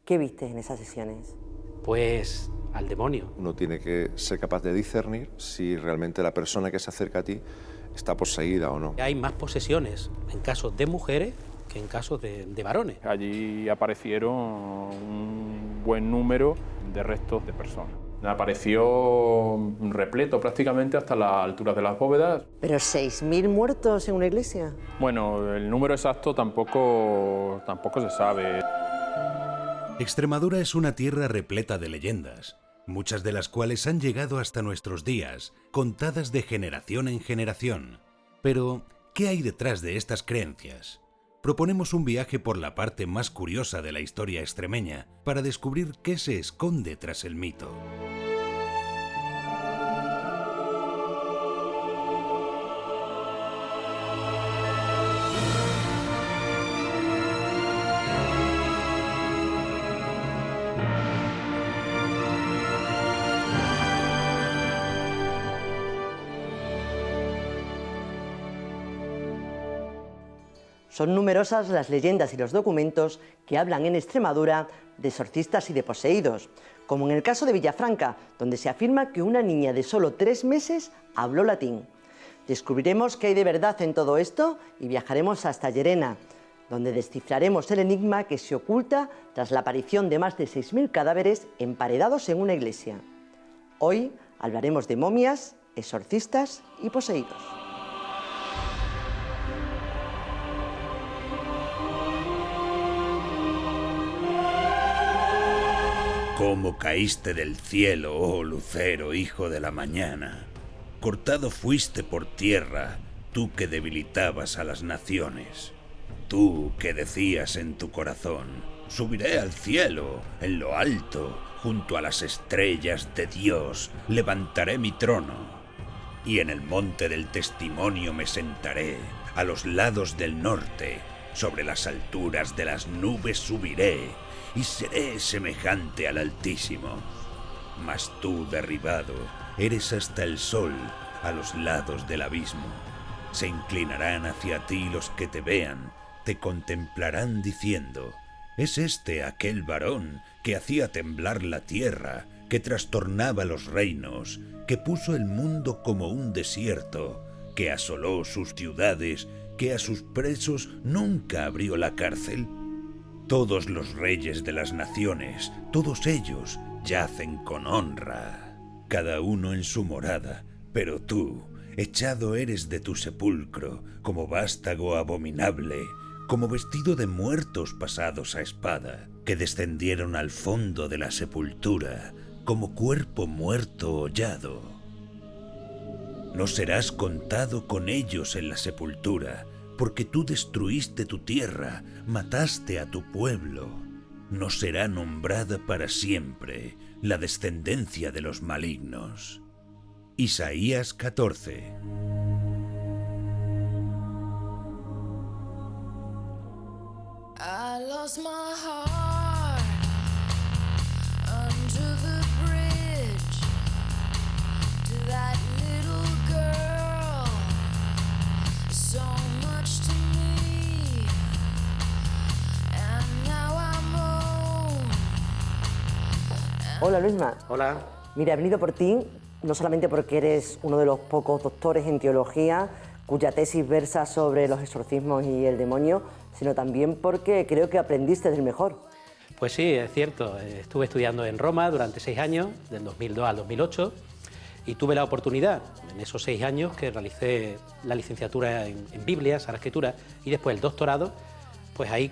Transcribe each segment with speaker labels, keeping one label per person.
Speaker 1: ¿Qué viste en esas sesiones?
Speaker 2: Pues al demonio.
Speaker 3: Uno tiene que ser capaz de discernir si realmente la persona que se acerca a ti está poseída o no.
Speaker 2: Hay más posesiones en casos de mujeres que en casos de varones.
Speaker 4: Allí aparecieron un buen número de restos de personas. Apareció repleto prácticamente hasta las alturas de las bóvedas.
Speaker 1: ¿Pero 6.000 muertos en una iglesia?
Speaker 4: Bueno, el número exacto tampoco se sabe.
Speaker 5: Extremadura es una tierra repleta de leyendas, muchas de las cuales han llegado hasta nuestros días, contadas de generación en generación. Pero, ¿qué hay detrás de estas creencias? Proponemos un viaje por la parte más curiosa de la historia extremeña para descubrir qué se esconde tras el mito.
Speaker 1: Son numerosas las leyendas y los documentos que hablan en Extremadura de exorcistas y de poseídos, como en el caso de Villafranca, donde se afirma que una niña de solo 3 meses habló latín. Descubriremos qué hay de verdad en todo esto y viajaremos hasta Llerena, donde descifraremos el enigma que se oculta tras la aparición de más de 6.000 cadáveres emparedados en una iglesia. Hoy hablaremos de momias, exorcistas y poseídos.
Speaker 5: ¿Cómo caíste del cielo, oh lucero, hijo de la mañana? Cortado fuiste por tierra, tú que debilitabas a las naciones. Tú que decías en tu corazón, subiré al cielo, en lo alto, junto a las estrellas de Dios, levantaré mi trono. Y en el monte del testimonio me sentaré, a los lados del norte, sobre las alturas de las nubes subiré, y seré semejante al Altísimo. Mas tú, derribado, eres hasta el sol, a los lados del abismo. Se inclinarán hacia ti los que te vean, te contemplarán diciendo: ¿es este aquel varón que hacía temblar la tierra, que trastornaba los reinos, que puso el mundo como un desierto, que asoló sus ciudades, que a sus presos nunca abrió la cárcel? Todos los reyes de las naciones, todos ellos, yacen con honra, cada uno en su morada, pero tú, echado eres de tu sepulcro, como vástago abominable, como vestido de muertos pasados a espada, que descendieron al fondo de la sepultura, como cuerpo muerto hollado. No serás contado con ellos en la sepultura, porque tú destruiste tu tierra, mataste a tu pueblo. No será nombrada para siempre la descendencia de los malignos. Isaías 14.
Speaker 6: I lost my heart under the bridge to that little girl, so much to me, and now I'm old.
Speaker 1: Hola Luisma.
Speaker 2: Hola.
Speaker 1: Mira, he venido por ti no solamente porque eres uno de los pocos doctores en teología cuya tesis versa sobre los exorcismos y el demonio, sino también porque creo que aprendiste del mejor.
Speaker 2: Pues sí, es cierto. Estuve estudiando en Roma durante 6 años, del 2002 al 2008, y tuve la oportunidad, en esos 6 años que realicé la licenciatura en Biblia, Sagrada Escritura, y después el doctorado, pues ahí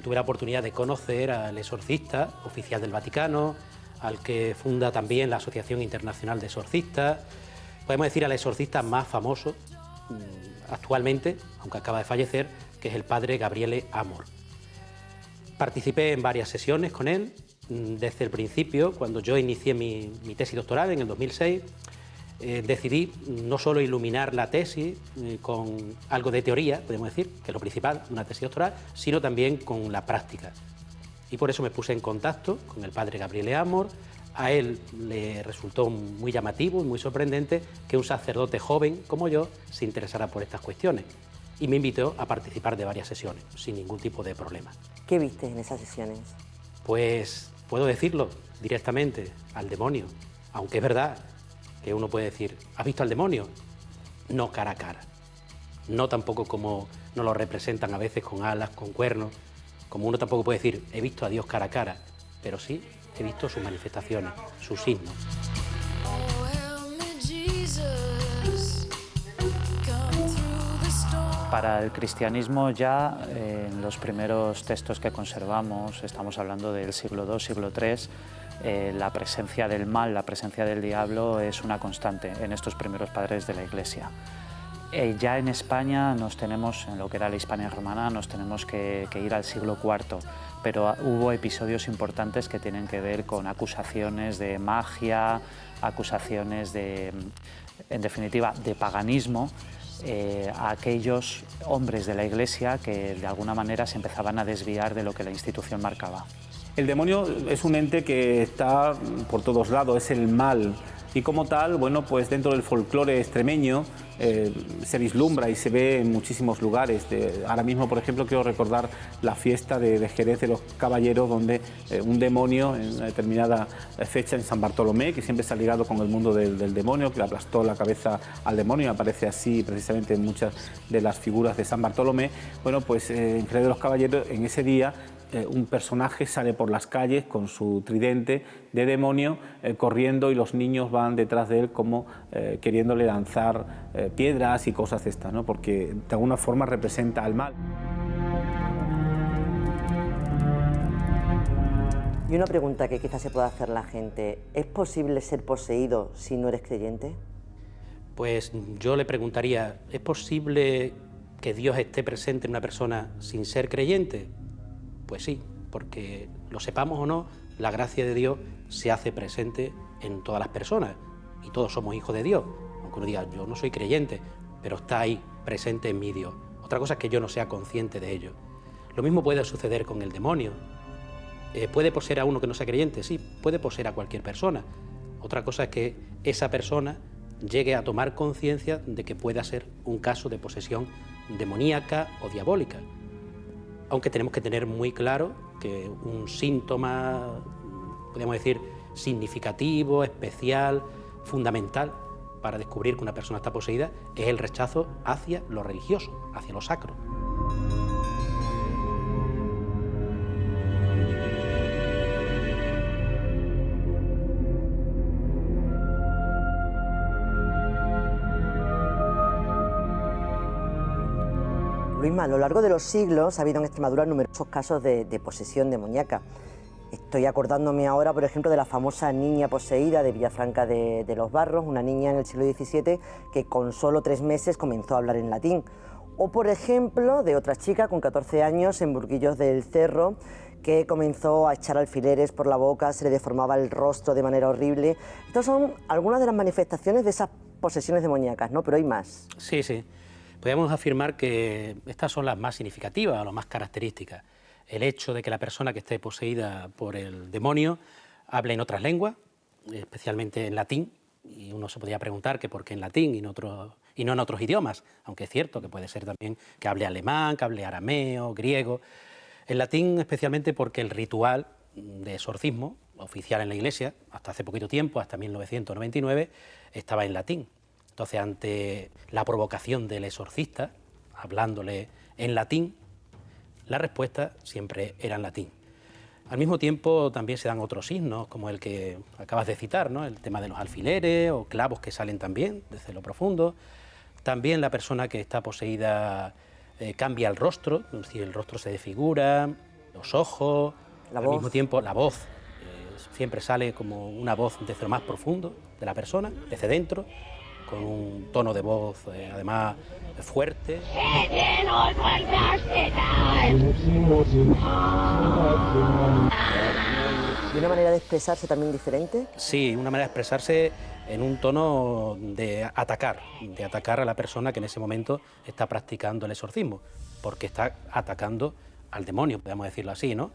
Speaker 2: tuve la oportunidad de conocer al exorcista oficial del Vaticano, al que funda también la Asociación Internacional de Exorcistas, podemos decir al exorcista más famoso actualmente, aunque acaba de fallecer, que es el padre Gabriele Amor. Participé en varias sesiones con él, desde el principio, cuando yo inicié mi tesis doctoral en el 2006, decidí no solo iluminar la tesis con algo de teoría, podemos decir, que es lo principal de una tesis doctoral, sino también con la práctica. Y por eso me puse en contacto con el padre Gabriele Amor. A él le resultó muy llamativo y muy sorprendente que un sacerdote joven como yo se interesara por estas cuestiones. Y me invitó a participar de varias sesiones, sin ningún tipo de problema.
Speaker 1: ¿Qué viste en esas sesiones?
Speaker 2: Pues puedo decirlo directamente, al demonio. Aunque es verdad que uno puede decir, ¿has visto al demonio? No cara a cara. No tampoco como nos lo representan a veces con alas, con cuernos. Como uno tampoco puede decir, he visto a Dios cara a cara. Pero sí, he visto sus manifestaciones, sus signos.
Speaker 6: Oh, help me, Jesus. Come through the storm.
Speaker 7: Para el cristianismo ya en los primeros textos que conservamos, estamos hablando del siglo II, siglo III, la presencia del mal, la presencia del diablo es una constante en estos primeros padres de la Iglesia. Ya en España en lo que era la Hispania romana, nos tenemos que ir al siglo IV, pero hubo episodios importantes que tienen que ver con acusaciones de magia, acusaciones en definitiva, de paganismo, a aquellos hombres de la Iglesia que de alguna manera se empezaban a desviar de lo que la institución marcaba.
Speaker 8: El demonio es un ente que está por todos lados, es el mal. Y como tal, bueno, pues dentro del folclore extremeño se vislumbra y se ve en muchísimos lugares. Ahora mismo, por ejemplo, quiero recordar la fiesta de Jerez de los Caballeros, donde un demonio en una determinada fecha en San Bartolomé, que siempre está ligado con el mundo del demonio, que le aplastó la cabeza al demonio, aparece así precisamente en muchas de las figuras de San Bartolomé. Bueno, pues en Jerez de los Caballeros, en ese día, un personaje sale por las calles con su tridente de demonio corriendo y los niños van detrás de él como queriéndole lanzar piedras y cosas de estas, ¿no? Porque de alguna forma representa al mal.
Speaker 1: Y una pregunta que quizás se pueda hacer la gente, ¿es posible ser poseído si no eres creyente?
Speaker 2: Pues yo le preguntaría, ¿es posible que Dios esté presente en una persona sin ser creyente? Pues sí, porque lo sepamos o no, la gracia de Dios se hace presente en todas las personas y todos somos hijos de Dios. Aunque uno diga, yo no soy creyente, pero está ahí, presente en mí Dios. Otra cosa es que yo no sea consciente de ello. Lo mismo puede suceder con el demonio. ¿Puede poseer a uno que no sea creyente? Sí, puede poseer a cualquier persona. Otra cosa es que esa persona llegue a tomar conciencia de que pueda ser un caso de posesión demoníaca o diabólica. Aunque tenemos que tener muy claro que un síntoma, podríamos decir, significativo, especial, fundamental para descubrir que una persona está poseída es el rechazo hacia lo religioso, hacia lo sacro.
Speaker 1: Luisma, a lo largo de los siglos ha habido en Extremadura numerosos casos de posesión demoníaca. Estoy acordándome ahora, por ejemplo, de la famosa niña poseída de Villafranca de los Barros, una niña en el siglo XVII que con solo 3 meses comenzó a hablar en latín. O, por ejemplo, de otra chica con 14 años en Burguillos del Cerro que comenzó a echar alfileres por la boca, se le deformaba el rostro de manera horrible. Estas son algunas de las manifestaciones de esas posesiones demoníacas, ¿no? Pero hay más.
Speaker 2: Sí, sí. Podríamos afirmar que estas son las más significativas, las más características. El hecho de que la persona que esté poseída por el demonio hable en otras lenguas, especialmente en latín, y uno se podría preguntar que por qué en latín y no en otros idiomas, aunque es cierto que puede ser también que hable alemán, que hable arameo, griego. En latín especialmente porque el ritual de exorcismo oficial en la Iglesia, hasta hace poquito tiempo, hasta 1999, estaba en latín. Entonces, ante la provocación del exorcista, hablándole en latín, la respuesta siempre era en latín. Al mismo tiempo, también se dan otros signos, como el que acabas de citar, ¿no? El tema de los alfileres o clavos que salen también desde lo profundo. También la persona que está poseída cambia el rostro, es decir, el rostro se desfigura, los ojos, al mismo tiempo la voz. Siempre sale como una voz desde lo más profundo de la persona, desde dentro, con un tono de voz además fuerte.
Speaker 1: ¿Y una manera de expresarse también diferente?
Speaker 2: Sí, una manera de expresarse en un tono de atacar a la persona que en ese momento está practicando el exorcismo, porque está atacando al demonio, podemos decirlo así, ¿no?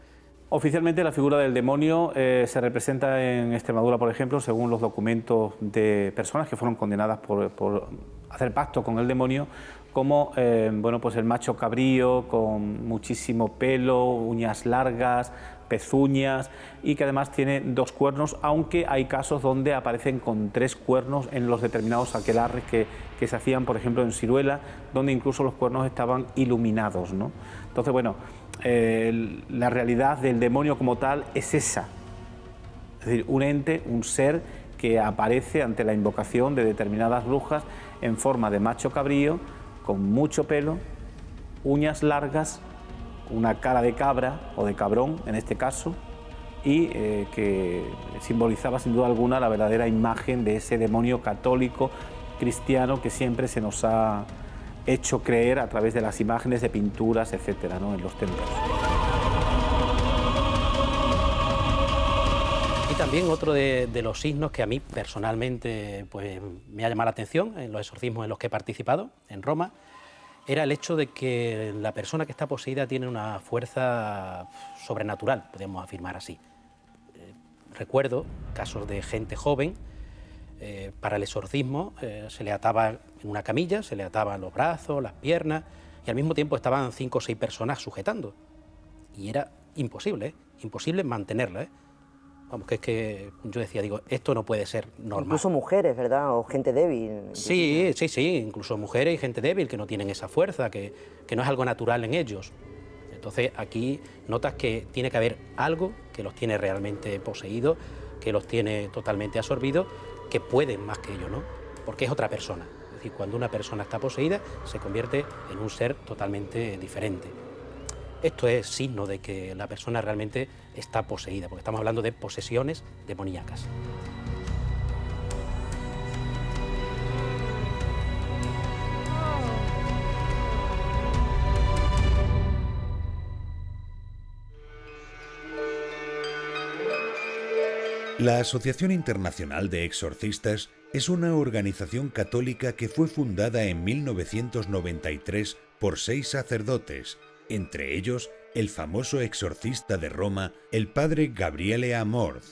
Speaker 8: Oficialmente la figura del demonio se representa en Extremadura, por ejemplo, según los documentos de personas que fueron condenadas por hacer pacto con el demonio, como bueno, pues el macho cabrío con muchísimo pelo, uñas largas, pezuñas y que además tiene 2 cuernos, aunque hay casos donde aparecen con 3 cuernos en los determinados aquelarres que se hacían, por ejemplo, en Siruela, donde incluso los cuernos estaban iluminados, ¿no? Entonces, bueno, la realidad del demonio como tal es esa, es decir, un ente, un ser que aparece ante la invocación de determinadas brujas en forma de macho cabrío, con mucho pelo, uñas largas, una cara de cabra o de cabrón en este caso, y que simbolizaba sin duda alguna la verdadera imagen de ese demonio católico cristiano que siempre se nos ha hecho creer a través de las imágenes de pinturas, etcétera, ¿no?, en los templos.
Speaker 2: Y también otro de los signos que a mí personalmente pues, me ha llamado la atención en los exorcismos en los que he participado en Roma, era el hecho de que la persona que está poseída tiene una fuerza sobrenatural, podemos afirmar así. Recuerdo casos de gente joven, para el exorcismo se le ataba en una camilla, se le ataban los brazos, las piernas, y al mismo tiempo estaban 5 o 6 personas sujetando. Y era imposible, imposible mantenerla, Vamos, que es que yo decía, digo, esto no puede ser normal.
Speaker 1: Incluso mujeres, ¿verdad? O gente débil.
Speaker 2: Sí, incluso mujeres y gente débil que no tienen esa fuerza, que no es algo natural en ellos. Entonces aquí notas que tiene que haber algo que los tiene realmente poseídos, que los tiene totalmente absorbidos, que pueden más que ellos, ¿no? Porque es otra persona. Es decir, cuando una persona está poseída, se convierte en un ser totalmente diferente. Esto es signo de que la persona realmente está poseída, porque estamos hablando de posesiones demoníacas.
Speaker 5: La Asociación Internacional de Exorcistas es una organización católica que fue fundada en 1993 por 6 sacerdotes, entre ellos el famoso exorcista de Roma, el padre Gabriele Amorth.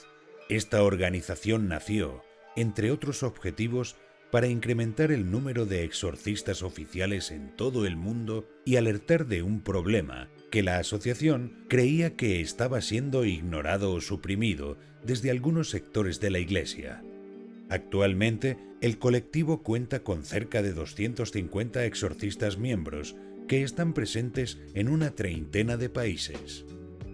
Speaker 5: Esta organización nació, entre otros objetivos, para incrementar el número de exorcistas oficiales en todo el mundo y alertar de un problema que la asociación creía que estaba siendo ignorado o suprimido desde algunos sectores de la Iglesia. Actualmente, el colectivo cuenta con cerca de 250 exorcistas miembros que están presentes en una treintena de países.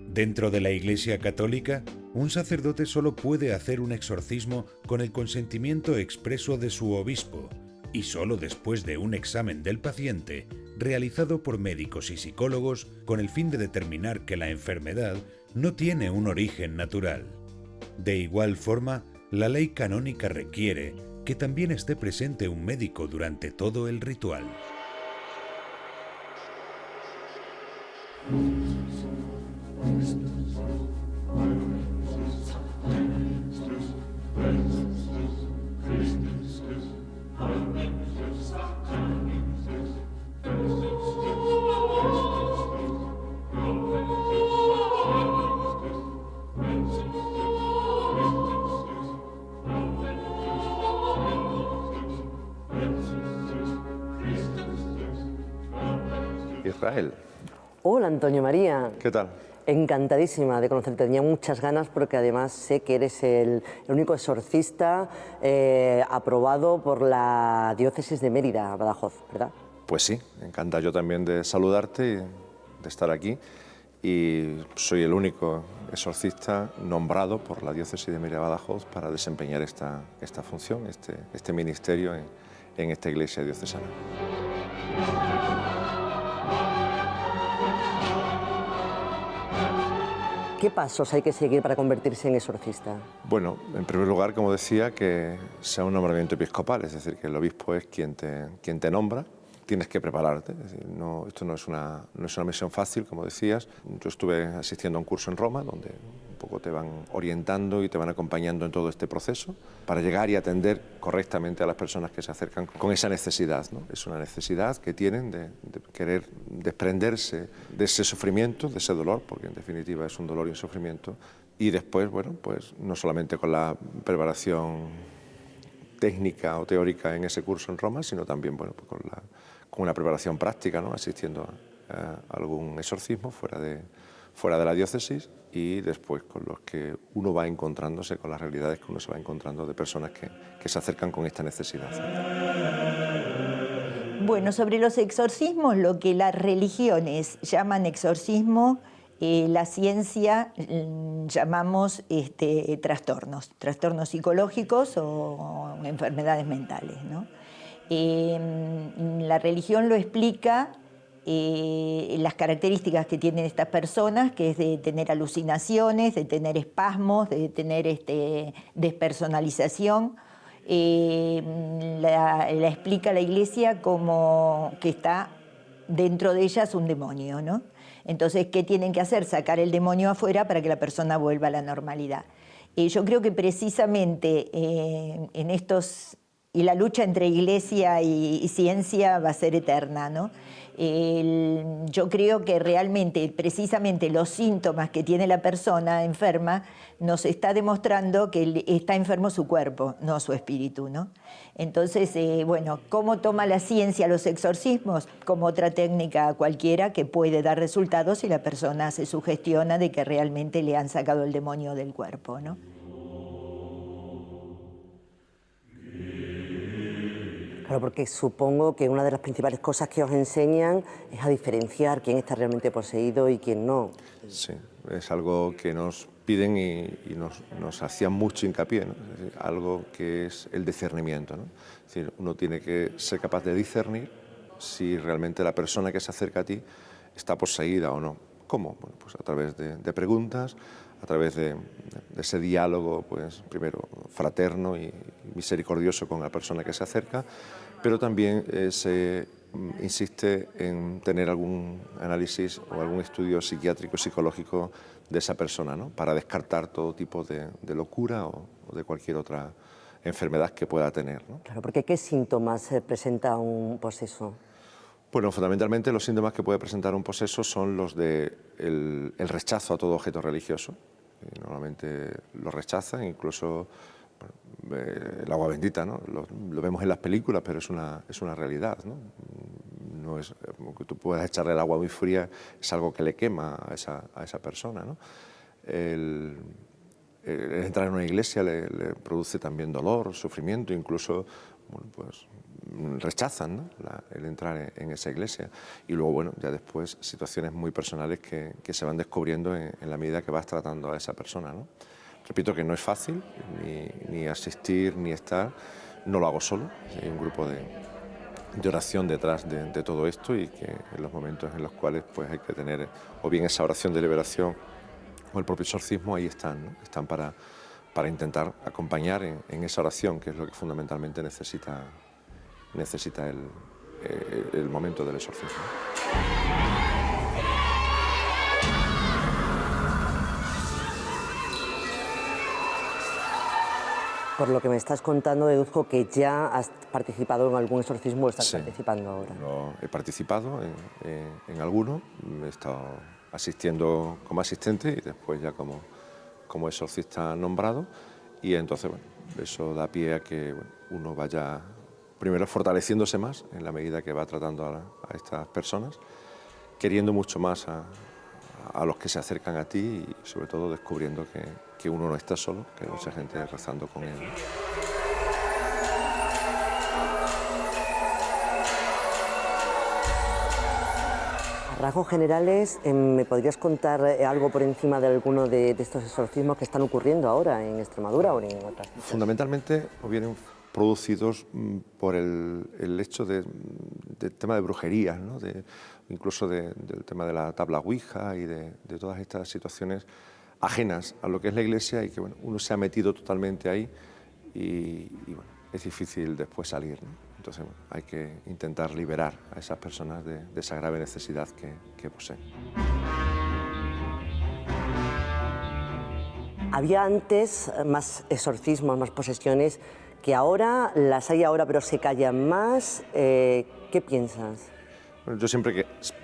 Speaker 5: Dentro de la Iglesia Católica, un sacerdote solo puede hacer un exorcismo con el consentimiento expreso de su obispo y solo después de un examen del paciente realizado por médicos y psicólogos con el fin de determinar que la enfermedad no tiene un origen natural. De igual forma, la ley canónica requiere que también esté presente un médico durante todo el ritual.
Speaker 3: Israel.
Speaker 1: Hola, Antonio María.
Speaker 3: ¿Qué tal?
Speaker 1: Encantadísima de conocerte. Tenía muchas ganas porque además sé que eres el único exorcista aprobado por la diócesis de Mérida, Badajoz, ¿verdad?
Speaker 3: Pues sí, encanta yo también de saludarte y de estar aquí. Y soy el único exorcista nombrado por la diócesis de Mérida, Badajoz para desempeñar esta función, este ministerio en esta iglesia diocesana.
Speaker 1: ¿Qué pasos hay que seguir para convertirse en exorcista?
Speaker 3: Bueno, en primer lugar, como decía, que sea un nombramiento episcopal, es decir, que el obispo es quien te nombra. Tienes que prepararte, es decir, esto no es una misión fácil, como decías. Yo estuve asistiendo a un curso en Roma, donde un poco te van orientando y te van acompañando en todo este proceso para llegar y atender correctamente a las personas que se acercan con esa necesidad, ¿no? Es una necesidad que tienen de querer desprenderse de ese sufrimiento, de ese dolor, porque en definitiva es un dolor y un sufrimiento, y después, bueno, pues no solamente con la preparación técnica o teórica en ese curso en Roma, sino también, bueno, pues con una preparación práctica, ¿no? Asistiendo a algún exorcismo fuera de la diócesis y después con los que uno va encontrándose, con las realidades que uno se va encontrando de personas que se acercan con esta necesidad.
Speaker 9: Bueno, sobre los exorcismos, lo que las religiones llaman exorcismo, la ciencia llamamos trastornos psicológicos o enfermedades mentales, ¿no? La religión lo explica, las características que tienen estas personas, que es de tener alucinaciones, de tener espasmos, de tener despersonalización. La explica la Iglesia como que está dentro de ellas un demonio, ¿no? Entonces, ¿qué tienen que hacer? Sacar el demonio afuera para que la persona vuelva a la normalidad. Yo creo que precisamente en estos... Y la lucha entre Iglesia y ciencia va a ser eterna, ¿no? Yo creo que realmente, precisamente los síntomas que tiene la persona enferma nos está demostrando que está enfermo su cuerpo, no su espíritu, ¿no? Entonces, bueno, ¿cómo toma la ciencia los exorcismos? Como otra técnica cualquiera que puede dar resultados si la persona se sugestiona de que realmente le han sacado el demonio del cuerpo, ¿no?
Speaker 1: Claro, porque supongo que una de las principales cosas que os enseñan es a diferenciar quién está realmente poseído y quién no.
Speaker 3: Sí, es algo que nos piden y nos hacían mucho hincapié, ¿no? Es decir, algo que es el discernimiento, ¿no? Es decir, uno tiene que ser capaz de discernir si realmente la persona que se acerca a ti está poseída o no. ¿Cómo? Bueno, pues a través de preguntas, a través de ese diálogo, pues primero fraterno y misericordioso con la persona que se acerca, pero también se insiste en tener algún análisis o algún estudio psiquiátrico, psicológico de esa persona, ¿no? Para descartar todo tipo de locura o de cualquier otra enfermedad que pueda tener, ¿no?
Speaker 1: Claro, porque ¿qué síntomas presenta un poseso?
Speaker 3: Bueno, fundamentalmente los síntomas que puede presentar un poseso son los de el rechazo a todo objeto religioso. Normalmente lo rechazan, incluso bueno, el agua bendita, ¿no? Lo vemos en las películas, pero es una realidad, ¿no? No es que tú puedas echarle el agua muy fría, es algo que le quema a esa persona, ¿no? El entrar en una iglesia le produce también dolor, sufrimiento, incluso bueno, pues rechazan, ¿no? El entrar en esa iglesia. Y luego, bueno, ya después situaciones muy personales que se van descubriendo en la medida que vas tratando a esa persona, ¿no? Repito que no es fácil ni asistir ni estar, no lo hago solo, hay un grupo de oración detrás de todo esto y que en los momentos en los cuales pues hay que tener o bien esa oración de liberación o el propio exorcismo, ahí están, ¿no? Están para intentar acompañar en esa oración, que es lo que fundamentalmente necesita el momento del exorcismo.
Speaker 1: Por lo que me estás contando, deduzco que ya has participado en algún exorcismo o estás participando ahora.
Speaker 3: He participado en alguno, he estado asistiendo como asistente y después ya como exorcista nombrado, y entonces bueno, eso da pie a que bueno, uno vaya primero fortaleciéndose más en la medida que va tratando a estas personas, queriendo mucho más a los que se acercan a ti y sobre todo descubriendo que uno no está solo, que hay mucha gente rezando con él.
Speaker 1: A rasgos generales, ¿me podrías contar algo por encima de alguno de estos exorcismos que están ocurriendo ahora en Extremadura o en otras ciudades?
Speaker 3: Fundamentalmente vienen producidos por el hecho del tema de brujerías, ¿no? Incluso del tema de la tabla Ouija y de todas estas situaciones ajenas a lo que es la Iglesia y que bueno, uno se ha metido totalmente ahí y bueno, es difícil después salir, ¿no? Entonces bueno, hay que intentar liberar a esas personas de esa grave necesidad que poseen.
Speaker 1: Había antes más exorcismos, más posesiones, que ahora las hay ahora, pero se callan más. ¿Qué piensas?
Speaker 3: Bueno, yo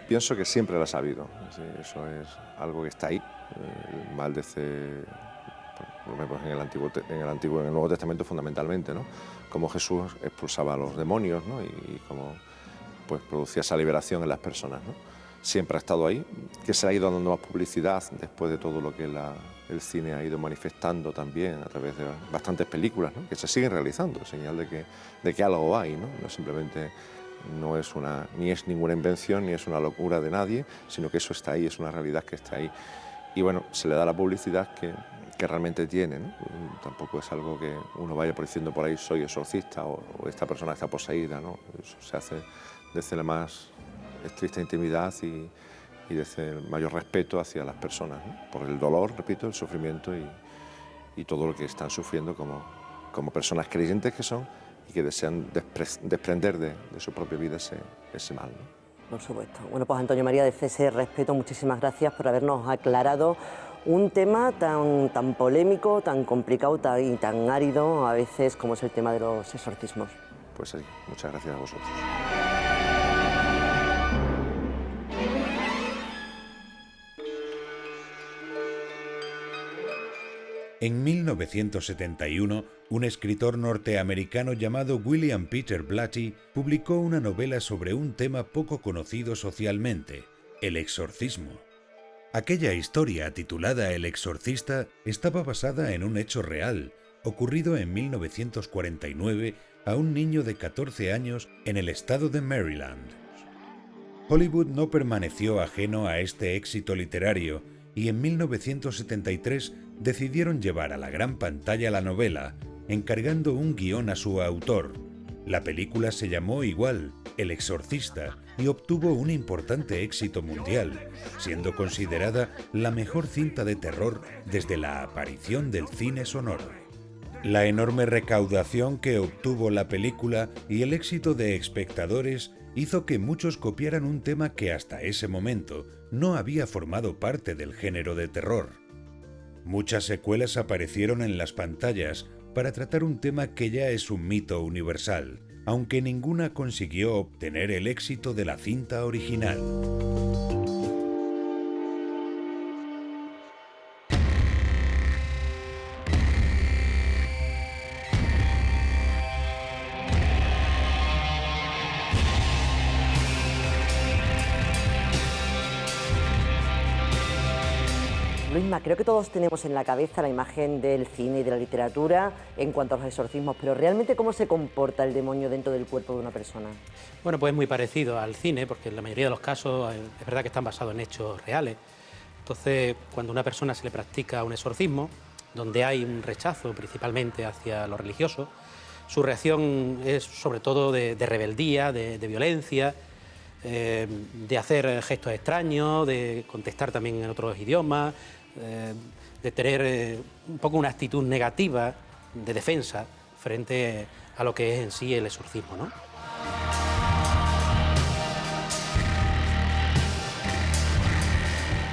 Speaker 3: pienso que siempre las ha habido. Sí, eso es algo que está ahí. El mal desde, lo vemos en el Nuevo Testamento fundamentalmente, ¿no? Cómo Jesús expulsaba a los demonios, ¿no? Y cómo pues producía esa liberación en las personas, ¿no? siempre ha estado ahí, que se le ha ido dando más publicidad después de todo lo que el cine ha ido manifestando también a través de bastantes películas, ¿no? Que se siguen realizando, señal de que algo hay, ¿no? No simplemente ni es ninguna invención ni es una locura de nadie, sino que eso está ahí, es una realidad que está ahí. Y bueno, se le da la publicidad que realmente tiene, ¿no? Tampoco es algo que uno vaya por diciendo por ahí soy exorcista o esta persona está poseída, ¿no? Eso se hace desde la más estricta intimidad y desde el mayor respeto hacia las personas, ¿no? Por el dolor, repito, el sufrimiento y todo lo que están sufriendo como personas creyentes que son y que desean desprender de su propia vida ese mal, ¿no?
Speaker 1: Por supuesto. Bueno, pues Antonio María, desde ese respeto, muchísimas gracias por habernos aclarado un tema tan polémico, tan complicado y tan árido a veces como es el tema de los exorcismos.
Speaker 3: Pues sí, muchas gracias a vosotros.
Speaker 5: En 1971, un escritor norteamericano llamado William Peter Blatty publicó una novela sobre un tema poco conocido socialmente, el exorcismo. Aquella historia, titulada El exorcista, estaba basada en un hecho real, ocurrido en 1949 a un niño de 14 años en el estado de Maryland. Hollywood no permaneció ajeno a este éxito literario y en 1973 decidieron llevar a la gran pantalla la novela, encargando un guión a su autor. La película se llamó igual, El exorcista, y obtuvo un importante éxito mundial, siendo considerada la mejor cinta de terror desde la aparición del cine sonoro. La enorme recaudación que obtuvo la película y el éxito de espectadores hizo que muchos copiaran un tema que hasta ese momento no había formado parte del género de terror. Muchas secuelas aparecieron en las pantallas para tratar un tema que ya es un mito universal, aunque ninguna consiguió obtener el éxito de la cinta original.
Speaker 1: Luisma, creo que todos tenemos en la cabeza la imagen del cine y de la literatura en cuanto a los exorcismos, pero realmente ¿cómo se comporta el demonio dentro del cuerpo de una persona?
Speaker 2: Bueno, pues es muy parecido al cine, porque en la mayoría de los casos es verdad que están basados en hechos reales. Entonces, cuando a una persona se le practica un exorcismo, donde hay un rechazo principalmente hacia lo religioso, su reacción es sobre todo de rebeldía, de violencia, de hacer gestos extraños, de contestar también en otros idiomas, de tener un poco una actitud negativa de defensa frente a lo que es en sí el exorcismo, ¿no?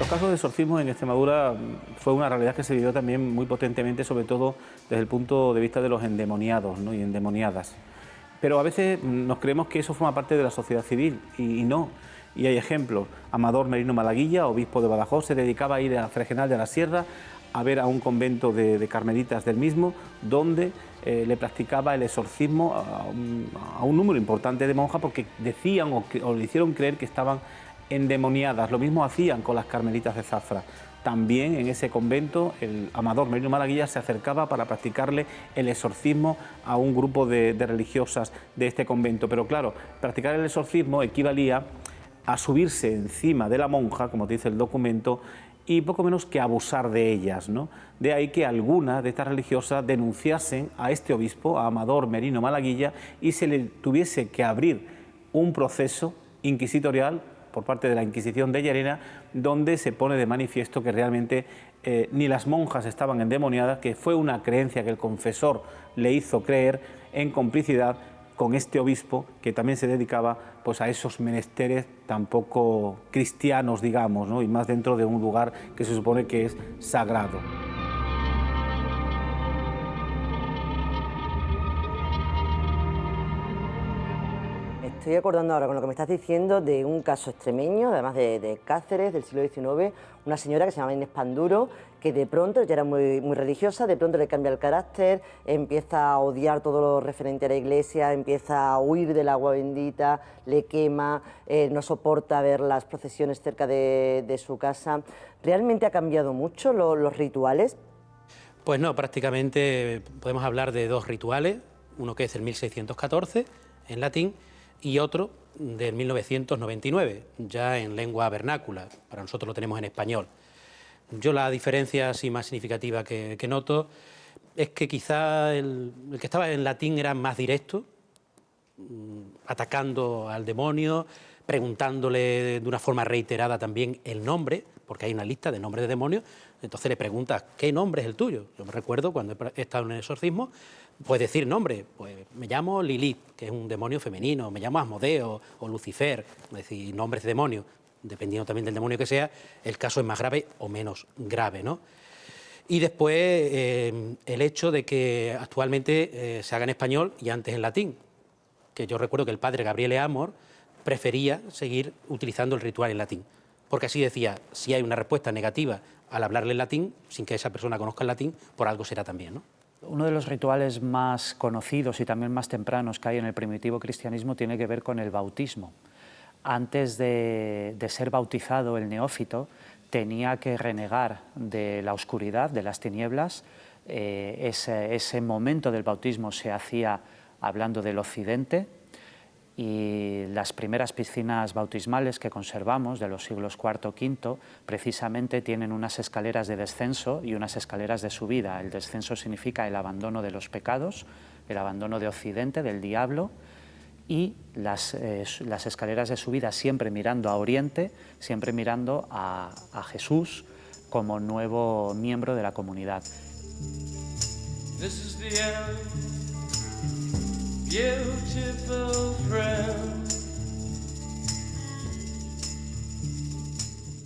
Speaker 8: Los casos de exorcismo en Extremadura fue una realidad que se vivió también muy potentemente, sobre todo desde el punto de vista de los endemoniados, ¿no? Y endemoniadas. Pero a veces nos creemos que eso forma parte de la sociedad civil y no. Y hay ejemplos. Amador Merino Malaguilla, obispo de Badajoz, se dedicaba a ir a Fregenal de la Sierra a ver a un convento de carmelitas del mismo, donde le practicaba el exorcismo a un número importante de monjas porque decían o le hicieron creer que estaban endemoniadas. Lo mismo hacían con las carmelitas de Zafra. También en ese convento el Amador Merino Malaguilla se acercaba para practicarle el exorcismo a un grupo de religiosas de este convento. Pero claro, practicar el exorcismo equivalía a subirse encima de la monja, como dice el documento, y poco menos que abusar de ellas, ¿no? De ahí que algunas de estas religiosas denunciasen a este obispo, a Amador Merino Malaguilla, y se le tuviese que abrir un proceso inquisitorial por parte de la Inquisición de Llerena, donde se pone de manifiesto que realmente ni las monjas estaban endemoniadas, que fue una creencia que el confesor le hizo creer en complicidad con este obispo que también se dedicaba pues, a esos menesteres tan poco cristianos, digamos, ¿no? Y más dentro de un lugar que se supone que es sagrado.
Speaker 1: Estoy acordando ahora con lo que me estás diciendo de un caso extremeño, además de Cáceres, del siglo XIX, una señora que se llamaba Inés Panduro, que de pronto ya era muy religiosa, de pronto le cambia el carácter, empieza a odiar todo lo referente a la Iglesia, empieza a huir del agua bendita, le quema, no soporta ver las procesiones cerca de su casa. ¿Realmente ha cambiado mucho los rituales?
Speaker 2: Pues no, prácticamente podemos hablar de dos rituales, uno que es el 1614 en latín y otro del 1999, ya en lengua vernácula, para nosotros lo tenemos en español. Yo la diferencia así más significativa que noto es que quizá el que estaba en latín era más directo, atacando al demonio, preguntándole de una forma reiterada también el nombre, porque hay una lista de nombres de demonios, entonces le preguntas ¿qué nombre es el tuyo? Yo me recuerdo cuando he estado en el exorcismo, puedes decir nombre, pues me llamo Lilith, que es un demonio femenino, me llamo Asmodeo o Lucifer, es decir, nombres de demonios, dependiendo también del demonio que sea, el caso es más grave o menos grave, ¿no? Y después el hecho de que actualmente se haga en español y antes en latín, que yo recuerdo que el padre Gabriele Amor prefería seguir utilizando el ritual en latín, porque así decía, si hay una respuesta negativa al hablarle en latín, sin que esa persona conozca el latín, por algo será también, ¿no?
Speaker 7: Uno de los rituales más conocidos y también más tempranos que hay en el primitivo cristianismo tiene que ver con el bautismo. Antes de ser bautizado el neófito, tenía que renegar de la oscuridad, de las tinieblas. Ese momento del bautismo se hacía hablando del occidente, y las primeras piscinas bautismales que conservamos de los siglos IV, V, precisamente tienen unas escaleras de descenso y unas escaleras de subida. El descenso significa el abandono de los pecados, el abandono de Occidente, del diablo, y las escaleras de subida siempre mirando a Oriente, siempre mirando a Jesús como nuevo miembro de la comunidad.
Speaker 6: This is the end, beautiful friend.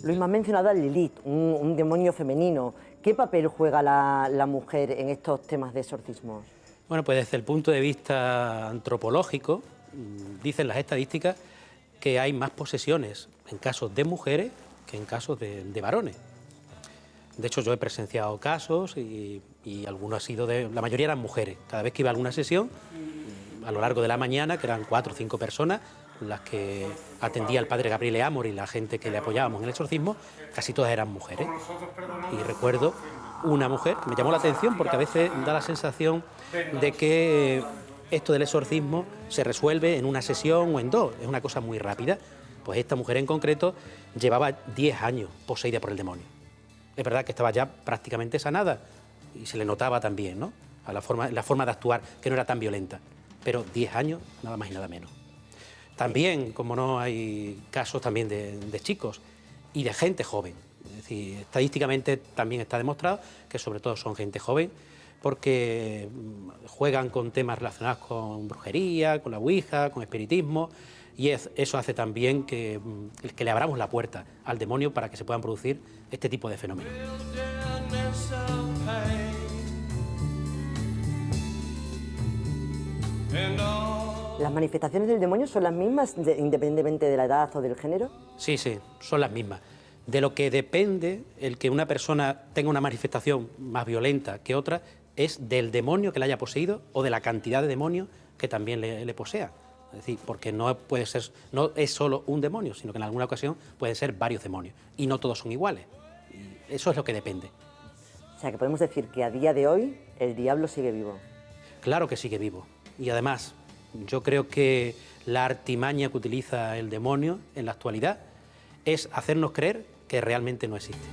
Speaker 1: Luis, me has mencionado a Lilith, un demonio femenino. ¿Qué papel juega la mujer en estos temas de exorcismos?
Speaker 2: Bueno, pues desde el punto de vista antropológico, dicen las estadísticas que hay más posesiones en casos de mujeres que en casos de varones. De hecho, yo he presenciado casos y algunos la mayoría eran mujeres. Cada vez que iba a alguna sesión, a lo largo de la mañana, que eran 4 o 5 personas, las que atendía el padre Gabriele Amor y la gente que le apoyábamos en el exorcismo, casi todas eran mujeres. Y recuerdo una mujer, me llamó la atención porque a veces da la sensación de que esto del exorcismo se resuelve en una sesión o en 2, es una cosa muy rápida. Pues esta mujer en concreto llevaba 10 años poseída por el demonio. Es verdad que estaba ya prácticamente sanada y se le notaba también, ¿no?, a la forma de actuar, que no era tan violenta, pero 10 años, nada más y nada menos. También, como no, hay casos también de chicos y de gente joven. Es decir, estadísticamente también está demostrado que sobre todo son gente joven, porque juegan con temas relacionados con brujería, con la ouija, con espiritismo, y eso hace también que le abramos la puerta al demonio para que se puedan producir este tipo de fenómenos.
Speaker 1: ¿Las manifestaciones del demonio son las mismas independientemente de la edad o del género?
Speaker 2: Sí, son las mismas. De lo que depende el que una persona tenga una manifestación más violenta que otra es del demonio que la haya poseído o de la cantidad de demonios que también le posea. Es decir, porque no es solo un demonio, sino que en alguna ocasión pueden ser varios demonios y no todos son iguales. Y eso es lo que depende.
Speaker 1: O sea, que podemos decir que a día de hoy el diablo sigue vivo.
Speaker 2: Claro que sigue vivo. Y además, yo creo que la artimaña que utiliza el demonio en la actualidad es hacernos creer que realmente no existe.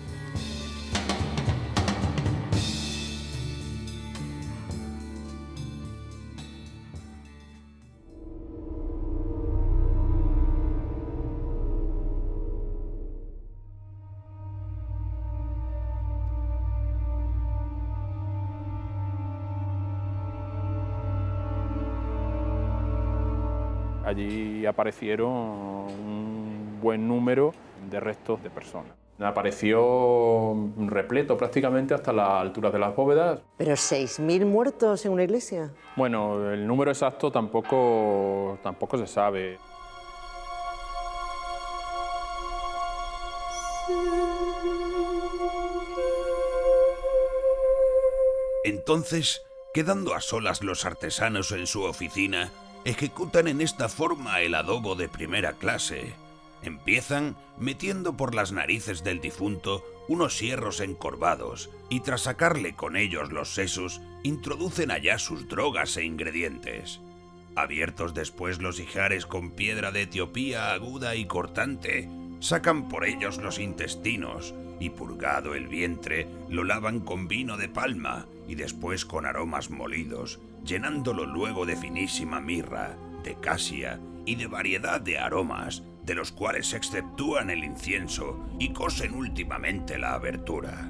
Speaker 4: Allí aparecieron un buen número de restos de personas. Apareció repleto prácticamente hasta las alturas de las bóvedas.
Speaker 1: ¿Pero 6.000 muertos en una iglesia?
Speaker 4: Bueno, el número exacto tampoco se sabe.
Speaker 5: Entonces, quedando a solas los artesanos en su oficina, ejecutan en esta forma el adobo de primera clase. Empiezan metiendo por las narices del difunto unos hierros encorvados y tras sacarle con ellos los sesos, introducen allá sus drogas e ingredientes. Abiertos después los ijares con piedra de Etiopía aguda y cortante, sacan por ellos los intestinos y purgado el vientre lo lavan con vino de palma y después con aromas molidos, llenándolo luego de finísima mirra, de casia y de variedad de aromas, de los cuales se exceptúan el incienso y cosen últimamente la abertura.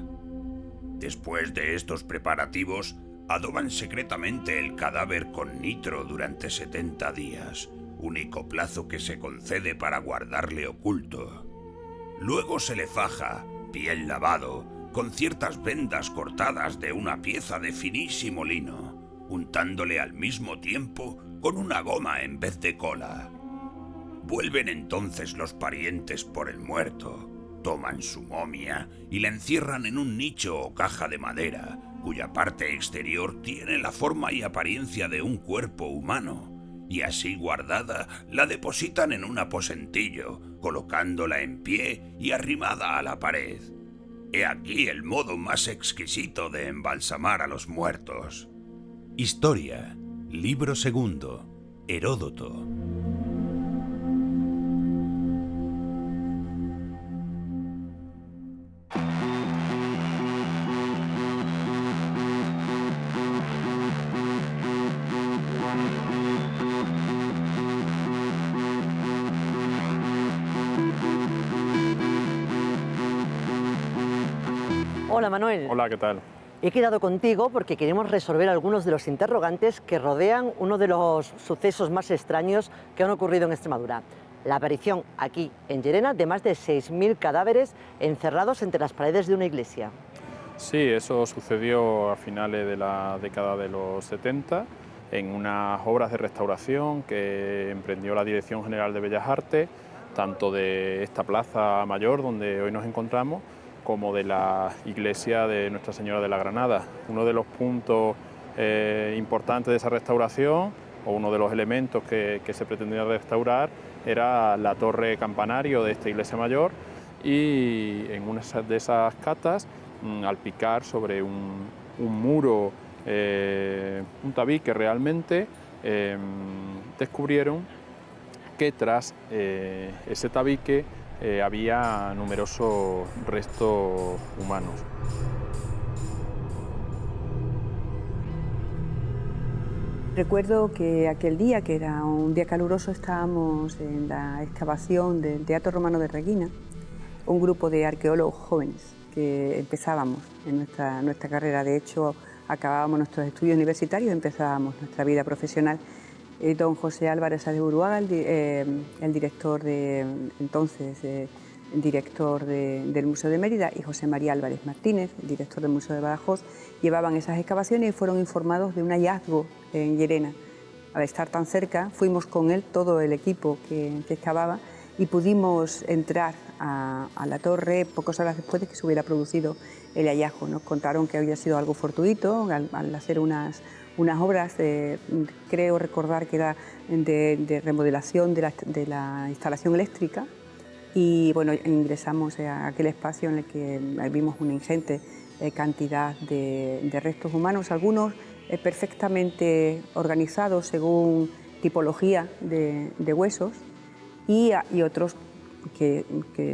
Speaker 5: Después de estos preparativos, adoban secretamente el cadáver con nitro durante 70 días, único plazo que se concede para guardarle oculto. Luego se le faja, piel lavado, con ciertas vendas cortadas de una pieza de finísimo lino, untándole al mismo tiempo con una goma en vez de cola. Vuelven entonces los parientes por el muerto, toman su momia y la encierran en un nicho o caja de madera, cuya parte exterior tiene la forma y apariencia de un cuerpo humano, y así guardada la depositan en un aposentillo, colocándola en pie y arrimada a la pared. He aquí el modo más exquisito de embalsamar a los muertos. Historia, libro segundo, Heródoto.
Speaker 1: Hola Manuel.
Speaker 4: Hola, ¿qué tal?
Speaker 1: He quedado contigo porque queremos resolver algunos de los interrogantes que rodean uno de los sucesos más extraños que han ocurrido en Extremadura. La aparición aquí en Llerena de más de 6.000 cadáveres encerrados entre las paredes de una iglesia.
Speaker 4: Sí, eso sucedió a finales de la década de los 70 en unas obras de restauración que emprendió la Dirección General de Bellas Artes, tanto de esta plaza mayor donde hoy nos encontramos, como de la iglesia de Nuestra Señora de la Granada. Uno de los puntos importantes de esa restauración, o uno de los elementos que se pretendía restaurar, era la torre campanario de esta iglesia mayor, y en una de esas catas, al picar sobre un muro, un tabique realmente, descubrieron que tras ese tabique había numerosos restos humanos.
Speaker 10: Recuerdo que aquel día, que era un día caluroso, estábamos en la excavación del Teatro Romano de Reguina, un grupo de arqueólogos jóvenes que empezábamos en nuestra carrera. De hecho, acabábamos nuestros estudios universitarios y empezábamos nuestra vida profesional. Don José Álvarez de Uruaga, el director director del Museo de Mérida, y José María Álvarez Martínez, el director del Museo de Badajoz, llevaban esas excavaciones y fueron informados de un hallazgo en Llerena. Al estar tan cerca, fuimos con él, todo el equipo que excavaba, y pudimos entrar a la torre pocas horas después de que se hubiera producido el hallazgo. Nos contaron que había sido algo fortuito al hacer unas obras, creo recordar que era de remodelación de la instalación eléctrica, y bueno, ingresamos a aquel espacio en el que vimos una ingente cantidad de restos humanos, algunos perfectamente organizados según tipología de huesos, y otros que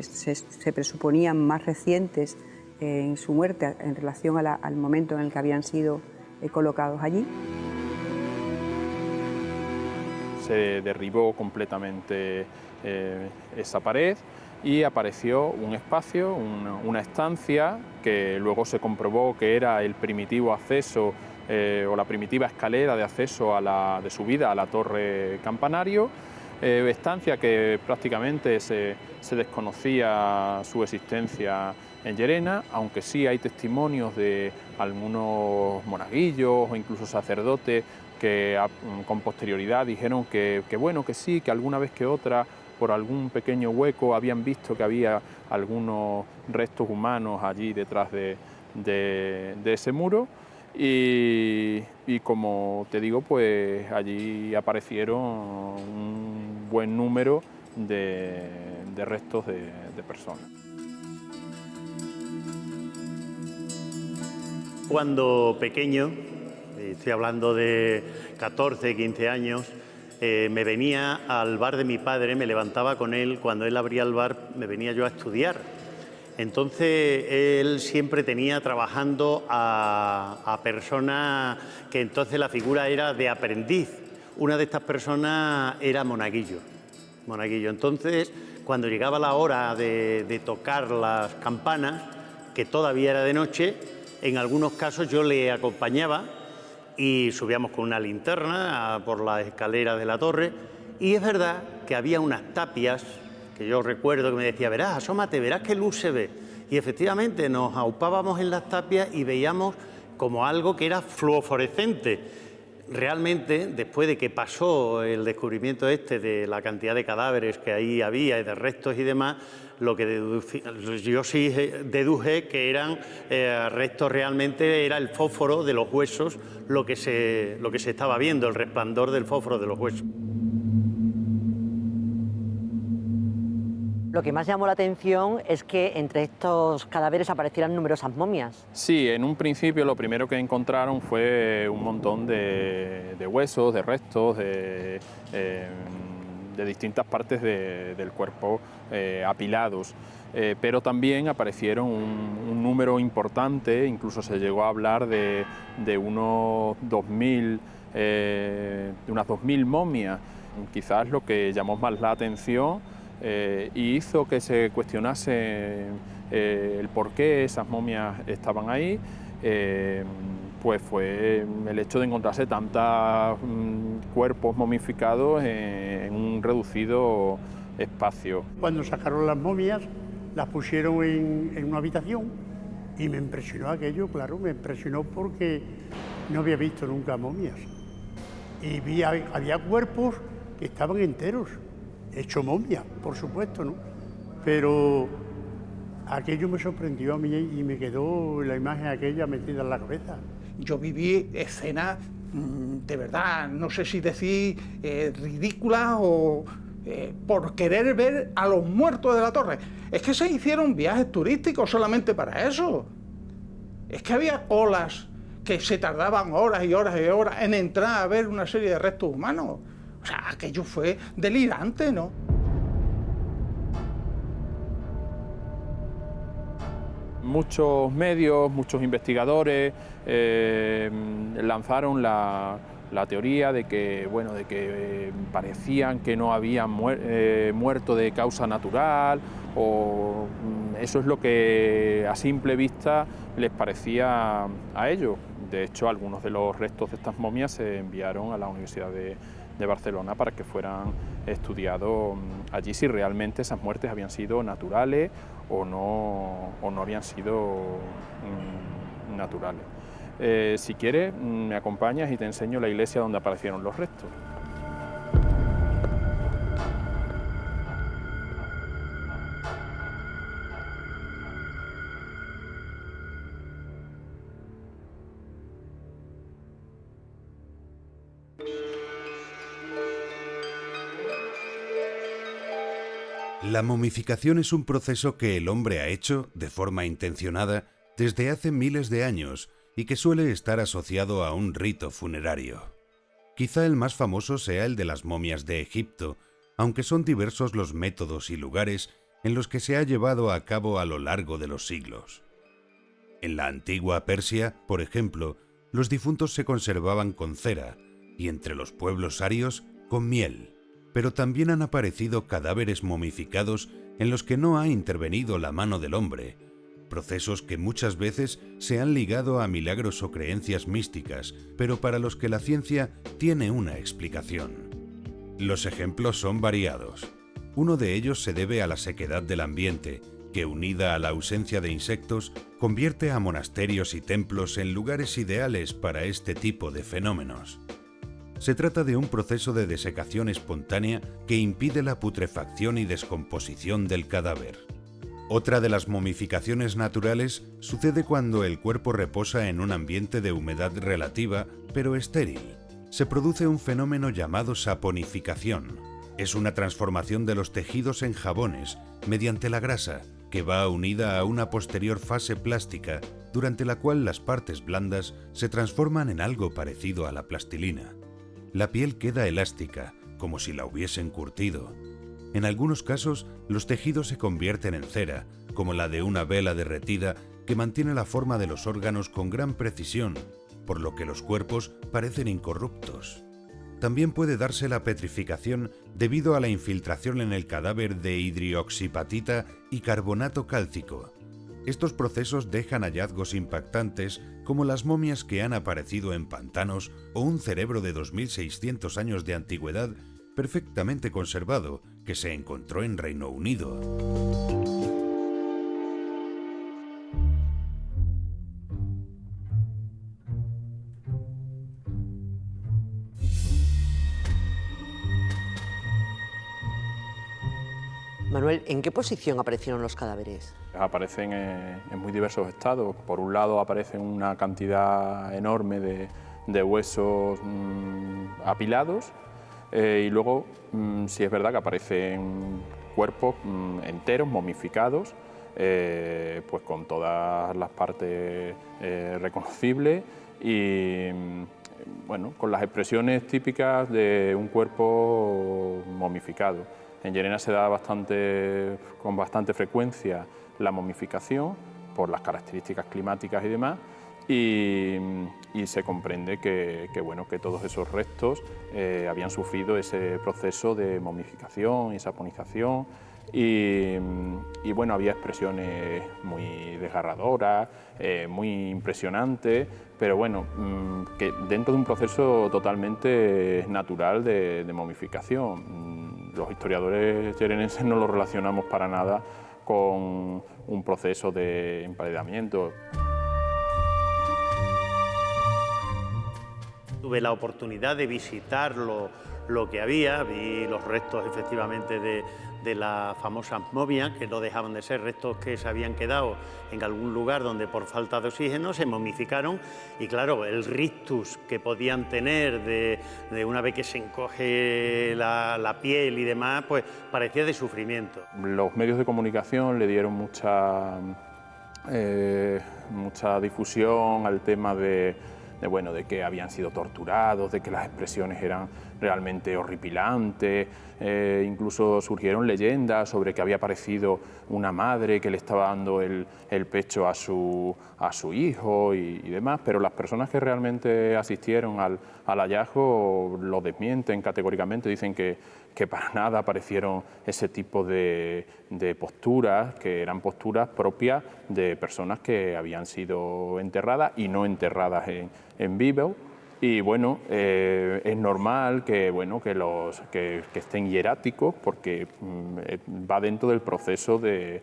Speaker 10: se presuponían más recientes en su muerte en relación al momento en el que habían sido colocados allí.
Speaker 4: Se derribó completamente esa pared y apareció un espacio, una estancia, que luego se comprobó que era el primitivo acceso o la primitiva escalera de acceso de subida a la torre campanario, estancia que prácticamente se desconocía su existencia en Llerena, aunque sí hay testimonios de algunos monaguillos o incluso sacerdotes que con posterioridad dijeron que bueno, que sí, que alguna vez que otra, por algún pequeño hueco, habían visto que había algunos restos humanos allí detrás de ese muro. y como te digo, pues allí aparecieron un buen número de restos de personas.
Speaker 11: Cuando pequeño, estoy hablando de 14, 15 años, me venía al bar de mi padre, me levantaba con él, cuando él abría el bar me venía yo a estudiar. Entonces él siempre tenía trabajando a personas que entonces la figura era de aprendiz. Una de estas personas era monaguillo. Entonces, cuando llegaba la hora de tocar las campanas, que todavía era de noche, en algunos casos yo le acompañaba y subíamos con una linterna por las escaleras de la torre, y es verdad que había unas tapias que yo recuerdo que me decía, verás, asómate, verás qué luz se ve. Y efectivamente nos aupábamos en las tapias y veíamos como algo que era fluorescente. Realmente, después de que pasó el descubrimiento de la cantidad de cadáveres que ahí había y de restos y demás, lo que yo sí deduje que eran restos, realmente era el fósforo de los huesos lo que se estaba viendo, el resplandor del fósforo de los huesos.
Speaker 1: Lo que más llamó la atención es que entre estos cadáveres aparecieran numerosas momias.
Speaker 4: Sí, en un principio lo primero que encontraron fue un montón de huesos, de restos, de distintas partes del cuerpo apilados. Pero también aparecieron un número importante, incluso se llegó a hablar de unos 2.000, de unas 2.000 momias. Quizás lo que llamó más la atención y hizo que se cuestionase el por qué esas momias estaban ahí, pues fue el hecho de encontrarse tantos cuerpos momificados en un reducido espacio.
Speaker 12: Cuando sacaron las momias, las pusieron en una habitación y me impresionó aquello, claro, me impresionó porque no había visto nunca momias. Y había cuerpos que estaban enteros, hecho momia, por supuesto, ¿no? Pero aquello me sorprendió a mí y me quedó la imagen aquella metida en la cabeza.
Speaker 13: Yo viví escenas, de verdad, no sé si decir ridículas o por querer ver a los muertos de la torre. Es que se hicieron viajes turísticos solamente para eso. Es que había colas que se tardaban horas y horas y horas en entrar a ver una serie de restos humanos. O sea, aquello fue delirante, ¿no?
Speaker 4: Muchos medios, muchos investigadores lanzaron la teoría de que, bueno, de que parecían que no habían muerto de causa natural, o eso es lo que a simple vista les parecía a ellos. De hecho, algunos de los restos de estas momias se enviaron a la Universidad de Barcelona para que fueran estudiados allí si realmente esas muertes habían sido naturales o no habían sido naturales. Si quieres, me acompañas y te enseño la iglesia donde aparecieron los restos.
Speaker 5: La momificación es un proceso que el hombre ha hecho, de forma intencionada, desde hace miles de años y que suele estar asociado a un rito funerario. Quizá el más famoso sea el de las momias de Egipto, aunque son diversos los métodos y lugares en los que se ha llevado a cabo a lo largo de los siglos. En la antigua Persia, por ejemplo, los difuntos se conservaban con cera y entre los pueblos arios con miel. Pero también han aparecido cadáveres momificados en los que no ha intervenido la mano del hombre, procesos que muchas veces se han ligado a milagros o creencias místicas, pero para los que la ciencia tiene una explicación. Los ejemplos son variados. Uno de ellos se debe a la sequedad del ambiente, que unida a la ausencia de insectos, convierte a monasterios y templos en lugares ideales para este tipo de fenómenos. Se trata de un proceso de desecación espontánea que impide la putrefacción y descomposición del cadáver. Otra de las momificaciones naturales sucede cuando el cuerpo reposa en un ambiente de humedad relativa, pero estéril. Se produce un fenómeno llamado saponificación. Es una transformación de los tejidos en jabones mediante la grasa, que va unida a una posterior fase plástica, durante la cual las partes blandas se transforman en algo parecido a la plastilina. La piel queda elástica, como si la hubiesen curtido. En algunos casos, los tejidos se convierten en cera, como la de una vela derretida que mantiene la forma de los órganos con gran precisión, por lo que los cuerpos parecen incorruptos. También puede darse la petrificación debido a la infiltración en el cadáver de hidrioxipatita y carbonato cálcico. Estos procesos dejan hallazgos impactantes como las momias que han aparecido en pantanos o un cerebro de 2600 años de antigüedad perfectamente conservado que se encontró en Reino Unido.
Speaker 1: Manuel, ¿en qué posición aparecieron los cadáveres?
Speaker 4: Aparecen en muy diversos estados. Por un lado aparecen una cantidad enorme de huesos apilados y luego sí es verdad que aparecen cuerpos enteros, momificados, pues con todas las partes reconocibles y bueno, con las expresiones típicas de un cuerpo momificado. En Llerena se da con bastante frecuencia la momificación por las características climáticas y demás y se comprende que todos esos restos habían sufrido ese proceso de momificación y saponización y bueno, había expresiones muy desgarradoras, muy impresionantes, pero bueno, que dentro de un proceso totalmente natural de momificación. Los historiadores llerenenses no lo relacionamos para nada con un proceso de emparedamiento.
Speaker 11: Tuve la oportunidad de visitar lo que había, vi los restos efectivamente de las famosas momias, que no dejaban de ser restos que se habían quedado en algún lugar donde por falta de oxígeno se momificaron y claro, el rictus que podían tener de una vez que se encoge la piel y demás, pues parecía de sufrimiento.
Speaker 4: Los medios de comunicación le dieron mucha difusión al tema de que habían sido torturados, de que las expresiones eran realmente horripilantes, incluso surgieron leyendas sobre que había aparecido una madre que le estaba dando el pecho a su hijo y demás, pero las personas que realmente asistieron al hallazgo lo desmienten categóricamente, dicen que para nada aparecieron ese tipo de posturas, que eran posturas propias de personas que habían sido enterradas y no enterradas en vivo. Y bueno, es normal que estén hieráticos porque va dentro del proceso de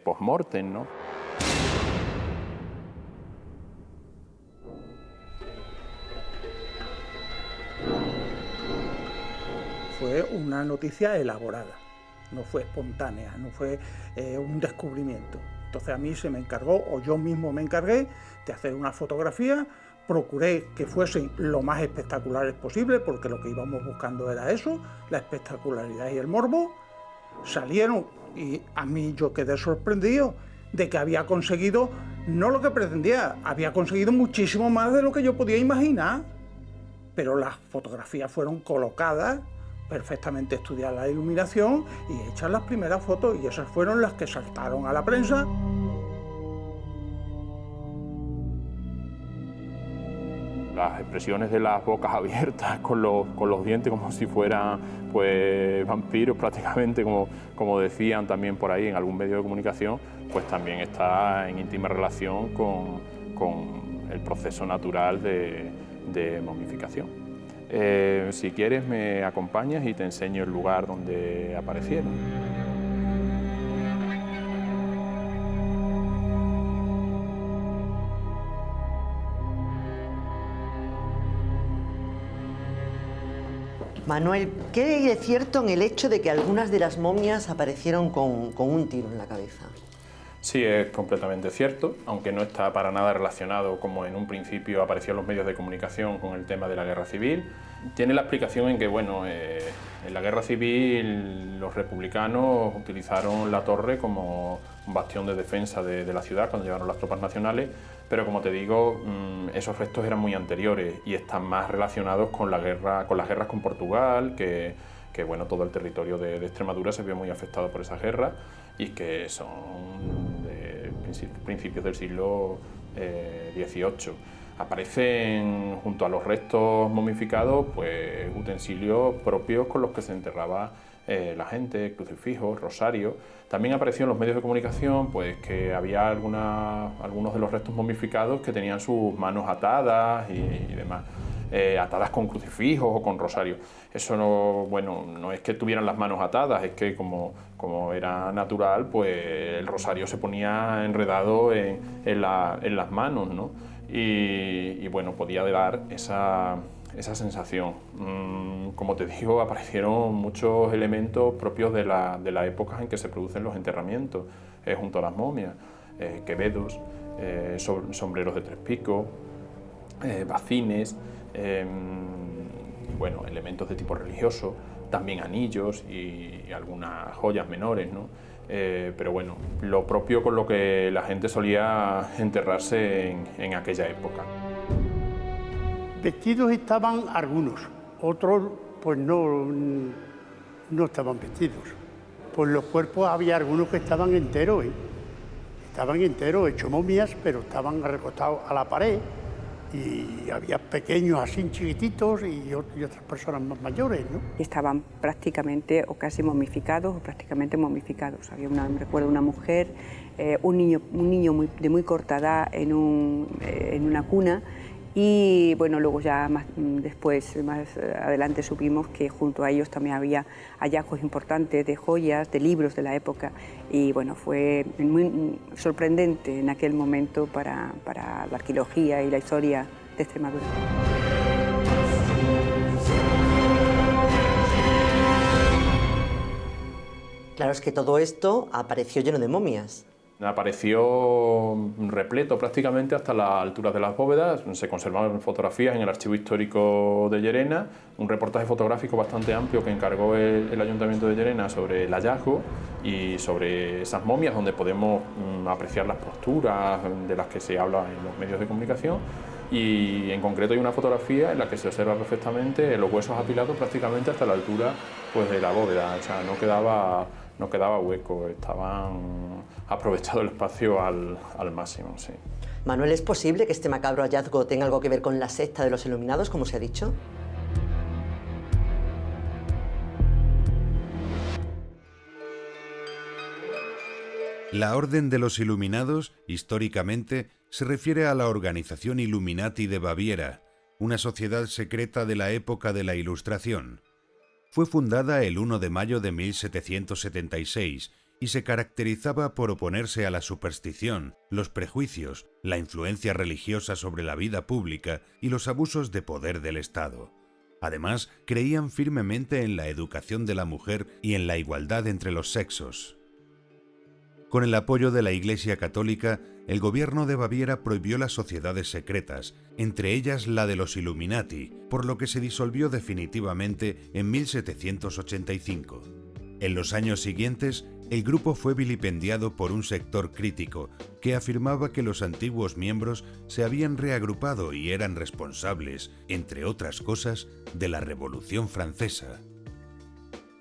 Speaker 4: post-mortem, ¿no?
Speaker 13: Fue una noticia elaborada, no fue espontánea, no fue un descubrimiento. Entonces a mí se me encargó, o yo mismo me encargué, de hacer una fotografía. Procuré que fuesen lo más espectaculares posible, porque lo que íbamos buscando era eso, la espectacularidad y el morbo. Salieron y a mí yo quedé sorprendido de que había conseguido, no lo que pretendía, había conseguido muchísimo más de lo que yo podía imaginar. Pero las fotografías fueron colocadas, perfectamente estudiada la iluminación y hechas las primeras fotos, y esas fueron las que saltaron a la prensa.
Speaker 4: Las expresiones de las bocas abiertas con los dientes como si fueran pues vampiros prácticamente, como decían también por ahí en algún medio de comunicación, pues también está en íntima relación con el proceso natural de momificación. Si quieres me acompañas y te enseño el lugar donde aparecieron.
Speaker 1: Manuel, ¿qué hay de cierto en el hecho de que algunas de las momias aparecieron con un tiro en la cabeza?
Speaker 4: Sí, es completamente cierto, aunque no está para nada relacionado, como en un principio apareció en los medios de comunicación, con el tema de la guerra civil. Tiene la explicación en que, bueno, en la guerra civil los republicanos utilizaron la torre como un bastión de defensa de la ciudad cuando llegaron las tropas nacionales, pero como te digo, esos restos eran muy anteriores y están más relacionados con las guerras con Portugal, que bueno, todo el territorio de Extremadura se vio muy afectado por esas guerras y que son de principios del siglo XVIII. Aparecen junto a los restos momificados pues utensilios propios con los que se enterraba la gente, crucifijos, rosarios. También apareció en los medios de comunicación pues que había algunos de los restos momificados que tenían sus manos atadas y demás. Atadas con crucifijos o con rosarios. Eso no es que tuvieran las manos atadas, es que como era natural, pues el rosario se ponía enredado en las manos, ¿no? Y bueno, podía dar esa sensación. Como te digo, aparecieron muchos elementos propios de la época en que se producen los enterramientos, junto a las momias, quevedos, sombreros de 3 picos, bacines, bueno, elementos de tipo religioso, también anillos y algunas joyas menores, ¿no? Pero bueno, lo propio con lo que la gente solía enterrarse en aquella época.
Speaker 12: Vestidos estaban algunos, otros pues no estaban vestidos. Por los cuerpos había algunos que estaban enteros, estaban enteros, hechos momias, pero estaban recostados a la pared. Y había pequeños así chiquititos y otras personas más mayores, ¿no?
Speaker 10: Estaban prácticamente o casi momificados o prácticamente momificados. Recuerdo una mujer, un niño de muy corta edad en una cuna y bueno, luego ya más adelante supimos que junto a ellos también había hallazgos importantes de joyas, de libros de la época y bueno, fue muy sorprendente en aquel momento para la arqueología y la historia de Extremadura.
Speaker 1: Claro, es que todo esto apareció lleno de momias.
Speaker 4: Apareció repleto prácticamente hasta las alturas de las bóvedas, se conservaban fotografías en el Archivo Histórico de Llerena, un reportaje fotográfico bastante amplio que encargó el Ayuntamiento de Llerena sobre el hallazgo y sobre esas momias donde podemos apreciar las posturas de las que se habla en los medios de comunicación y en concreto hay una fotografía en la que se observa perfectamente los huesos apilados prácticamente hasta la altura pues, de la bóveda, o sea, no quedaba hueco, estaban aprovechado el espacio al máximo, sí.
Speaker 1: Manuel, ¿es posible que este macabro hallazgo tenga algo que ver con la secta de los Iluminados, como se ha dicho?
Speaker 5: La Orden de los Iluminados, históricamente, se refiere a la organización Illuminati de Baviera, una sociedad secreta de la época de la Ilustración. Fue fundada el 1 de mayo de 1776 y se caracterizaba por oponerse a la superstición, los prejuicios, la influencia religiosa sobre la vida pública y los abusos de poder del Estado. Además, creían firmemente en la educación de la mujer y en la igualdad entre los sexos. Con el apoyo de la Iglesia Católica, el gobierno de Baviera prohibió las sociedades secretas, entre ellas la de los Illuminati, por lo que se disolvió definitivamente en 1785. En los años siguientes, el grupo fue vilipendiado por un sector crítico que afirmaba que los antiguos miembros se habían reagrupado y eran responsables, entre otras cosas, de la Revolución Francesa.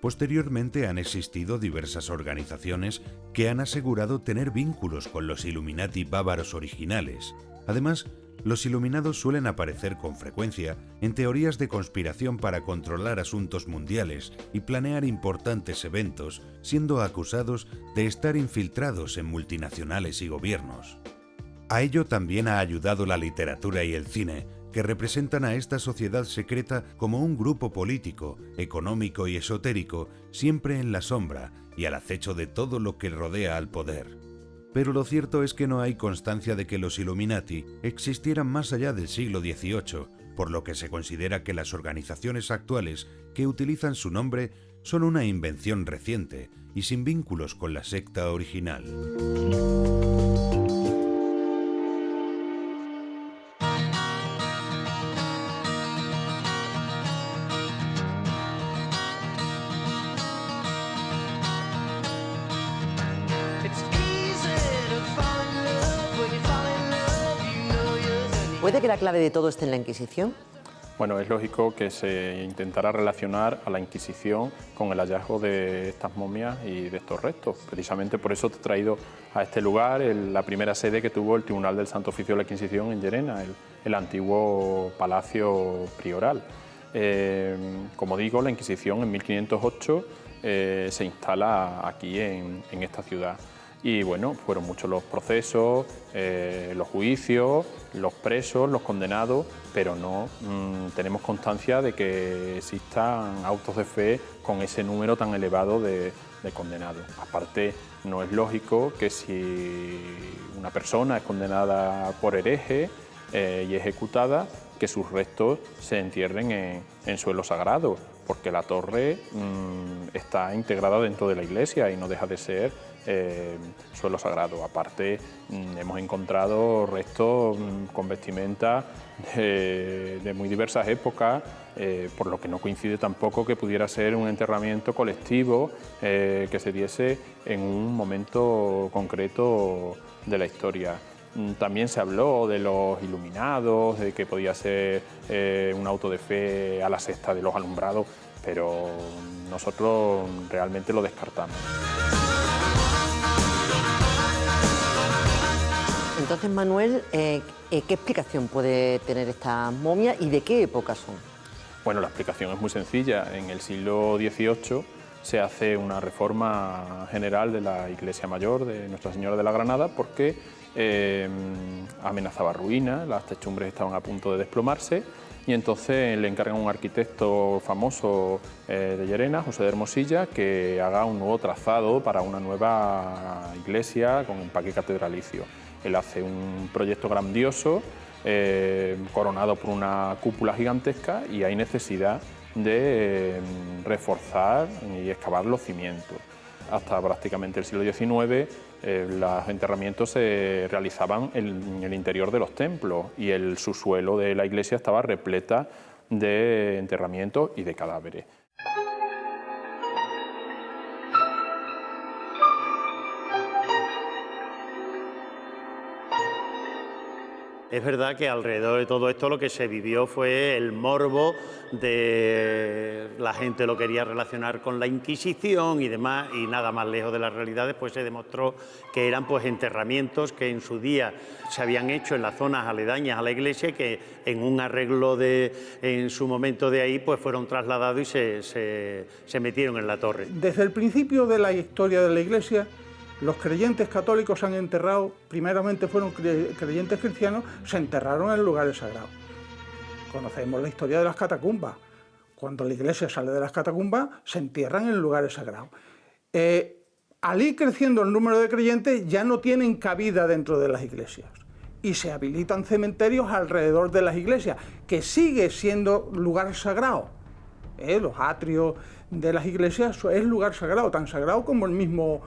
Speaker 5: Posteriormente han existido diversas organizaciones que han asegurado tener vínculos con los Illuminati bávaros originales. Además, los iluminados suelen aparecer con frecuencia en teorías de conspiración para controlar asuntos mundiales y planear importantes eventos, siendo acusados de estar infiltrados en multinacionales y gobiernos. A ello también ha ayudado la literatura y el cine, que representan a esta sociedad secreta como un grupo político, económico y esotérico, siempre en la sombra y al acecho de todo lo que rodea al poder. Pero lo cierto es que no hay constancia de que los Illuminati existieran más allá del siglo XVIII, por lo que se considera que las organizaciones actuales que utilizan su nombre son una invención reciente y sin vínculos con la secta original.
Speaker 1: ¿Puede que la clave de todo esté en la Inquisición?
Speaker 4: Bueno, es lógico que se intentara relacionar a la Inquisición con el hallazgo de estas momias y de estos restos. Precisamente por eso te he traído a este lugar la primera sede que tuvo el Tribunal del Santo Oficio de la Inquisición en Llerena, el antiguo Palacio Prioral. Como digo, la Inquisición en 1508 se instala aquí en esta ciudad. Y bueno, fueron muchos los procesos, los juicios, los presos, los condenados, pero no tenemos constancia de que existan autos de fe con ese número tan elevado de condenados. Aparte, no es lógico que si una persona es condenada por hereje y ejecutada, que sus restos se entierren en suelo sagrado, porque la torre está integrada dentro de la iglesia y no deja de ser suelo sagrado. Aparte, hemos encontrado restos con vestimenta de muy diversas épocas, por lo que no coincide tampoco que pudiera ser un enterramiento colectivo que se diese en un momento concreto de la historia. También se habló de los iluminados, de que podía ser un auto de fe a la sexta de los alumbrados, pero nosotros realmente lo descartamos.
Speaker 1: Entonces, Manuel, ¿qué explicación puede tener esta momia y de qué época son?
Speaker 4: Bueno, la explicación es muy sencilla. En el siglo XVIII se hace una reforma general de la Iglesia Mayor de Nuestra Señora de la Granada porque amenazaba ruina, las techumbres estaban a punto de desplomarse y entonces le encargan a un arquitecto famoso de Llerena, José de Hermosilla, que haga un nuevo trazado para una nueva iglesia con empaque catedralicio. Él hace un proyecto grandioso, coronado por una cúpula gigantesca, y hay necesidad de reforzar y excavar los cimientos. Hasta prácticamente el siglo XIX los enterramientos se realizaban en el interior de los templos y el subsuelo de la iglesia estaba repleta de enterramientos y de cadáveres.
Speaker 11: Es verdad que alrededor de todo esto lo que se vivió fue el morbo de la gente lo quería relacionar con la Inquisición y demás, y nada más lejos de la realidad. Después se demostró que eran pues enterramientos que en su día se habían hecho en las zonas aledañas a la iglesia y que en un arreglo en su momento de ahí pues fueron trasladados y se metieron en la torre.
Speaker 13: Desde el principio de la historia de la iglesia, los creyentes católicos han enterrado, primeramente fueron creyentes cristianos, se enterraron en lugares sagrados. Conocemos la historia de las catacumbas. Cuando la iglesia sale de las catacumbas, se entierran en lugares sagrados. Al ir creciendo el número de creyentes, ya no tienen cabida dentro de las iglesias y se habilitan cementerios alrededor de las iglesias, que sigue siendo lugar sagrado. Los atrios de las iglesias es lugar sagrado, tan sagrado como el mismo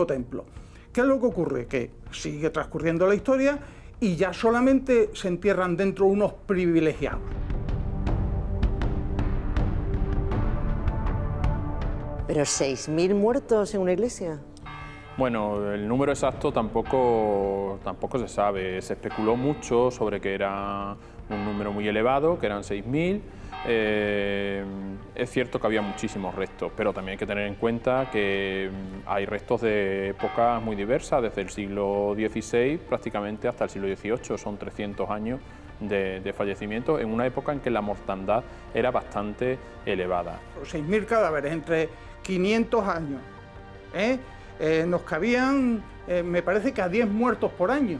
Speaker 13: templo. ¿Qué es lo que ocurre? Que sigue transcurriendo la historia y ya solamente se entierran dentro unos privilegiados.
Speaker 1: ¿Pero 6.000 muertos en una iglesia?
Speaker 4: Bueno, el número exacto tampoco se sabe. Se especuló mucho sobre que era un número muy elevado, que eran 6.000. Es cierto que había muchísimos restos, pero también hay que tener en cuenta que hay restos de épocas muy diversas, desde el siglo XVI prácticamente hasta el siglo XVIII, son 300 años de fallecimiento, en una época en que la mortandad era bastante elevada.
Speaker 13: 6.000 cadáveres entre 500 años. Nos cabían, me parece que a 10 muertos por año.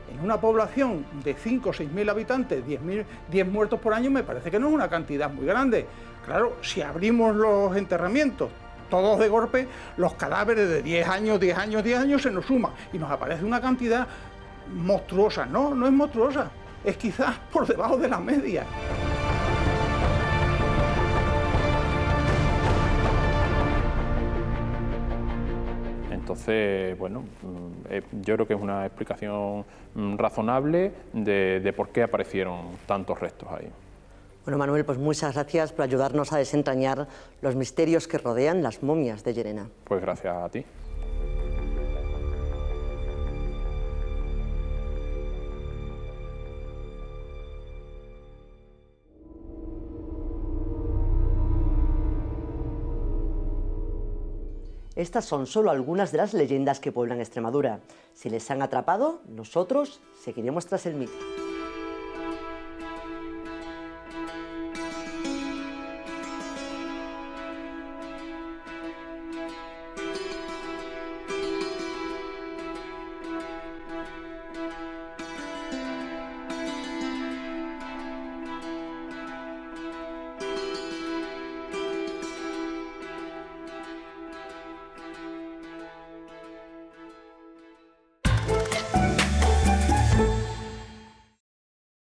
Speaker 13: En una población de 5 o 6.000 habitantes, 10 muertos por año me parece que no es una cantidad muy grande. Claro, si abrimos los enterramientos todos de golpe, los cadáveres de 10 años se nos suman y nos aparece una cantidad monstruosa. No, no es monstruosa, es quizás por debajo de la media.
Speaker 4: Entonces, bueno, yo creo que es una explicación razonable de por qué aparecieron tantos restos ahí.
Speaker 1: Bueno, Manuel, pues muchas gracias por ayudarnos a desentrañar los misterios que rodean las momias de Llerena.
Speaker 4: Pues gracias a ti.
Speaker 1: Estas son solo algunas de las leyendas que pueblan Extremadura. Si les han atrapado, nosotros seguiremos tras el mito.